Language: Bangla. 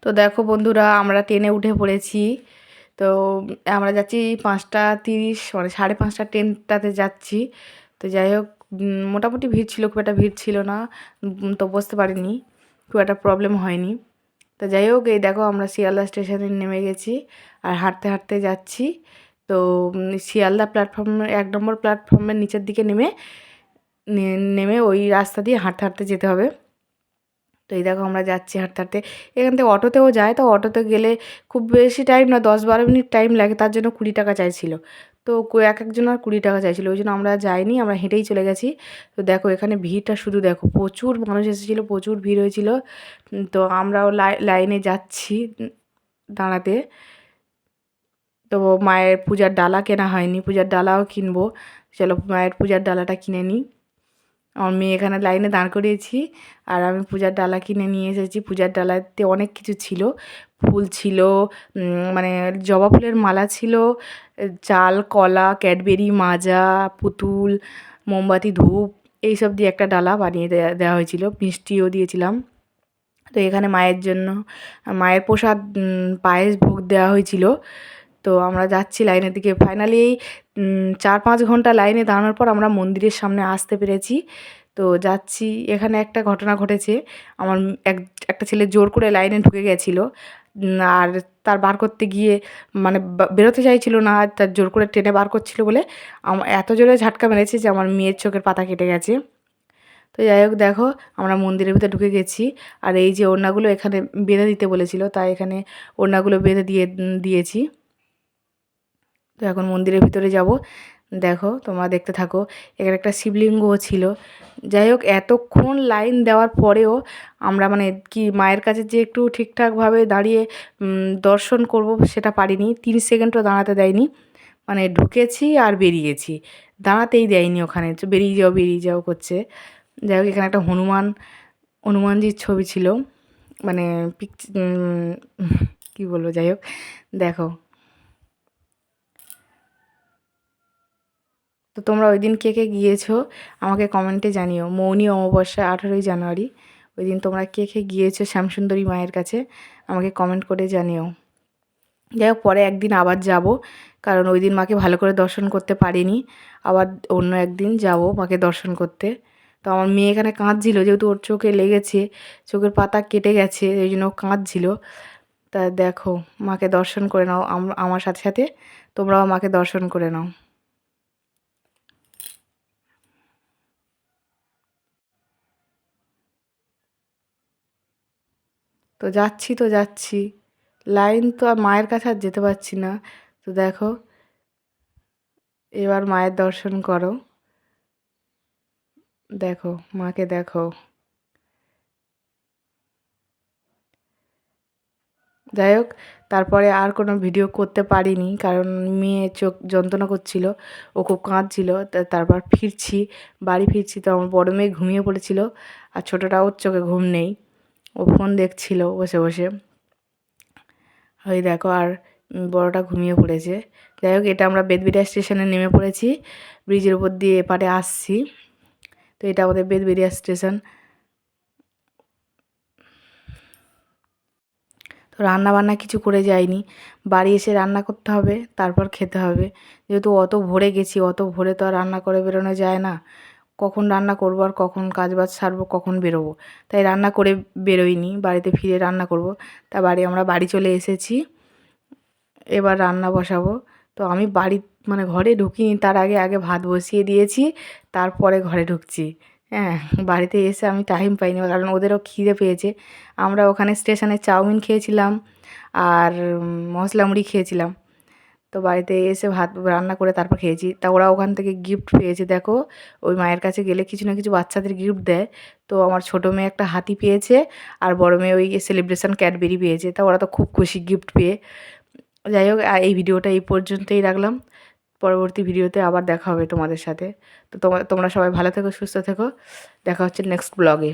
তো দেখো বন্ধুরা, আমরা ট্রেনে উঠে পড়েছি। তো আমরা যাচ্ছি 5:30, মানে 5:30 ট্রেনটাতে যাচ্ছি। তো যাই হোক, মোটামুটি ভিড় ছিল, খুব একটা ভিড় ছিল না। তো বসতে পারিনি, খুব একটা প্রবলেম হয়নি। তো যাই হোক, এই দেখো আমরা শিয়ালদা স্টেশনে নেমে গেছি আর হাঁটতে হাঁটতে যাচ্ছি। তো শিয়ালদা প্ল্যাটফর্মে 1 নম্বর প্ল্যাটফর্মের নিচের দিকে নেমে ওই রাস্তা দিয়ে হাঁটতে হাঁটতে যেতে হবে। তো এই দেখো আমরা যাচ্ছি হাঁটতে হাঁটতে। এখান থেকে অটোতেও যায়, তো অটোতে গেলে খুব বেশি টাইম না, 10-12 মিনিট টাইম লাগে। তার জন্য 20 টাকা চাইছিল। তো এক একজনের 20 টাকা চাইছিল, ওই জন্য আমরা যাইনি, আমরা হেঁটেই চলে গেছি। তো দেখো এখানে ভিড়টা শুধু দেখো, প্রচুর মানুষ এসেছিলো, প্রচুর ভিড় হয়েছিল। তো আমরাও লাইনে যাচ্ছি দাঁড়াতে। তো মায়ের পূজার ডালা কেনা হয়নি, পূজার ডালাও কিনবো। চলো মায়ের পূজার ডালাটা কিনে নিই। আমার মেয়ে এখানে লাইনে দাঁড় করিয়েছি আর আমি পূজার ডালা কিনে নিয়ে এসেছি। পূজার ডালাতে অনেক কিছু ছিল, ফুল ছিল, মানে জবা ফুলের মালা ছিল, চাল, কলা, ক্যাডবেরি, মাজা, পুতুল, মোমবাতি, ধূপ, এইসব দিয়ে একটা ডালা বানিয়ে দেওয়া হয়েছিল। মিষ্টিও দিয়েছিলাম। তো এখানে মায়ের জন্য মায়ের প্রসাদ, পায়েস ভোগ দেওয়া হয়েছিল। তো আমরা যাচ্ছি লাইনের দিকে। ফাইনালি এই 4-5 ঘন্টা লাইনে দাঁড়ানোর পর আমরা মন্দিরের সামনে আসতে পেরেছি। তো যাচ্ছি। এখানে একটা ঘটনা ঘটেছে। আমার একটা ছেলে জোর করে লাইনে ঢুকে গেছিলো। আর তার বার করতে গিয়ে, মানে বেরোতে চাইছিল না, তার জোর করে টেনে বার করছিল বলে এত জোরে ঝাটকা মেরেছে যে আমার মেয়ের চোখের পাতা কেটে গেছে। তো যাই হোক, দেখো আমরা মন্দিরের ভিতরে ঢুকে গেছি। আর এই যে ওড়নাগুলো এখানে বেঁধে দিতে বলেছিল, তাই এখানে ওড়নাগুলো বেঁধে দিয়েছি। তো এখন মন্দিরের ভিতরে যাব। দেখো তোমরা দেখতে থাকো। এখানে একটা শিবলিঙ্গও ছিল। যাই হোক, এতক্ষণ লাইন দেওয়ার পরেও আমরা, মানে কি, মায়ের কাছে যে একটু ঠিকঠাকভাবে দাঁড়িয়ে দর্শন করব সেটা পারিনি। 3 সেকেন্ডও দাঁড়াতে দেয়নি। মানে ঢুকেছি আর বেরিয়েছি, দাঁড়াতেই দেয়নি ওখানে। বেরিয়ে যাও করছে। যাই হোক, এখানে একটা হনুমানজির ছবি ছিল, মানে কী বলবো, যাই হোক দেখো। তো তোমরা ওই দিন কে কে গিয়েছো আমাকে কমেন্টে জানিও। মৌনী অমাবস্যা 18ই জানুয়ারি, ওই দিন তোমরা কে কে গিয়েছো শ্যামসুন্দরী মায়ের কাছে আমাকে কমেন্ট করে জানিও। যাই হোক, পরে একদিন আবার যাব, কারণ ওই দিন মাকে ভালো করে দর্শন করতে পারিনি। আবার অন্য একদিন যাব মাকে দর্শন করতে। তো আমার মেয়ে এখানে কাঁদছিল, যেহেতু ওর চোখে লেগেছে, চোখের পাতা কেটে গেছে, এই জন্য কাঁদছিল। তা দেখো, মাকে দর্শন করে নাও আমার সাথে সাথে, তোমরাও মাকে দর্শন করে নাও। তো যাচ্ছি, লাইন তো আর মায়ের কাছে আর যেতে পারছি না। তো দেখো, এবার মায়ের দর্শন করো। দেখো মাকে দেখো। যাই হোক, তারপরে আর কোনো ভিডিও করতে পারিনি, কারণ মেয়ে চোখ যন্ত্রণা করছিল, ও খুব কাঁদছিল। তারপর বাড়ি ফিরছি, তো আমার বড় মেয়ে ঘুমিয়ে পড়েছিল, আর ছোটোটা, ওর চোখে ঘুম নেই, ও ফোন দেখছিল বসে বসে। ওই দেখো, আর বড়টা ঘুমিয়ে পড়েছে। যাই হোক, এটা আমরা বেদবিরিয়া স্টেশনে নেমে পড়েছি, ব্রিজের উপর দিয়ে এপারে আসছি। তো এটা আমাদের বেদবিরিয়া স্টেশন। তো রান্না বান্না কিছু করে যাইনি, বাড়ি এসে রান্না করতে হবে, তারপর খেতে হবে। যেহেতু অত ভোরে গেছি, অত ভোরে তো আর রান্না করে বেরোনো যায় না। কখন রান্না করবো আর কখন কাজবাজ সারবো, কখন বেরোবো, তাই রান্না করে বেরোইনি। বাড়িতে ফিরে রান্না করব। তা আমরা বাড়ি চলে এসেছি, এবার রান্না বসাবো। তো আমি মানে ঘরে ঢুকিনি, তার আগে আগে ভাত বসিয়ে দিয়েছি, তারপরে ঘরে ঢুকছি। হ্যাঁ, বাড়িতে এসে আমি টাইম পাইনি, কারণ ওদেরও খিদে পেয়েছে। আমরা ওখানে স্টেশনে চাউমিন খেয়েছিলাম আর মশলা মুড়ি খেয়েছিলাম। তো বাড়িতে এসে ভাত রান্না করে তারপর খেয়েছি। তা ওরা ওখান থেকে গিফট পেয়েছে, দেখো ওই মায়ের কাছে গেলে কিছু না কিছু বাচ্চাদের গিফট দেয়। তো আমার ছোটো মেয়ে একটা হাতি পেয়েছে, আর বড় মেয়ে ওই সেলিব্রেশন ক্যাডবেরি পেয়েছে। তা ওরা তো খুব খুশি গিফট পেয়ে। যাই হোক, এই ভিডিওটা এই পর্যন্তই রাখলাম। পরবর্তী ভিডিওতে আবার দেখা হবে তোমাদের সাথে। তো তোমরা সবাই ভালো থেকো, সুস্থ থেকো। দেখা হচ্ছে নেক্সট ব্লগে।